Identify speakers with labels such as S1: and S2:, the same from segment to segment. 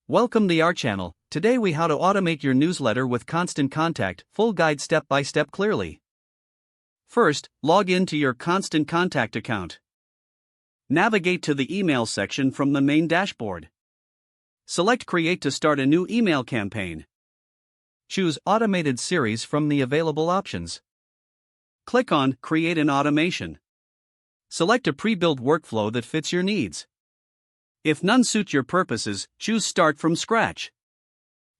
S1: Welcome to our channel. Today we how to automate your newsletter with Constant Contact, full guide step by step clearly. First, log in to your Constant Contact account. Navigate to the email section from the main dashboard. Select Create to start a new email campaign. Choose Automated Series from the available options. Click on Create an Automation. Select a pre-built workflow that fits your needs. If none suit your purposes, choose Start from Scratch.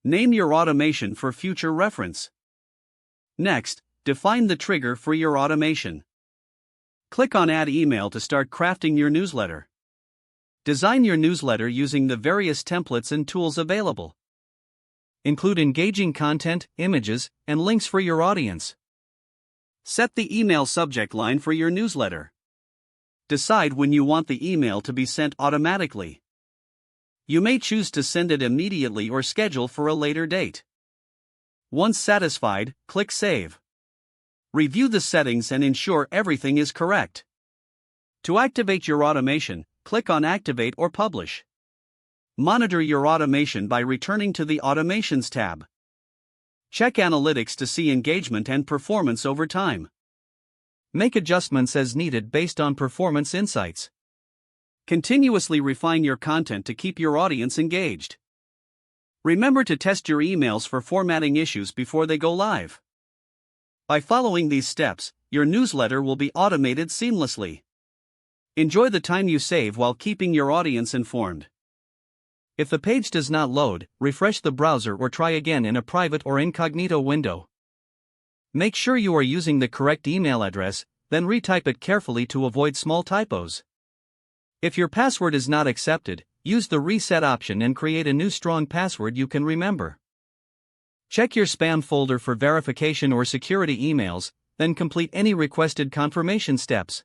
S1: Name your automation for future reference. Next, define the trigger for your automation. Click on Add Email to start crafting your newsletter. Design your newsletter using the various templates and tools available. Include engaging content, images, and links for your audience. Set the email subject line for your newsletter. Decide when you want the email to be sent automatically. You may choose to send it immediately or schedule for a later date. Once satisfied, click Save. Review the settings and ensure everything is correct. To activate your automation, click on Activate or Publish. Monitor your automation by returning to the Automations tab. Check analytics to see engagement and performance over time. Make adjustments as needed based on performance insights. Continuously refine your content to keep your audience engaged. Remember to test your emails for formatting issues before they go live. By following these steps, your newsletter will be automated seamlessly. Enjoy the time you save while keeping your audience informed. If the page does not load, refresh the browser or try again in a private or incognito window. Make sure you are using the correct email address, then retype it carefully to avoid small typos. If your password is not accepted, use the reset option and create a new strong password you can remember. Check your spam folder for verification or security emails, then complete any requested confirmation steps.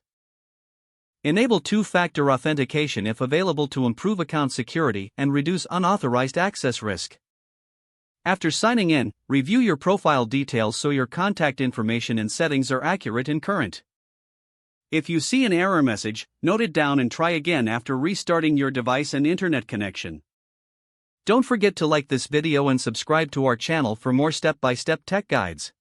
S1: Enable two-factor authentication if available to improve account security and reduce unauthorized access risk. After signing in, review your profile details so your contact information and settings are accurate and current. If you see an error message, note it down and try again after restarting your device and internet connection. Don't forget to like this video and subscribe to our channel for more step-by-step tech guides.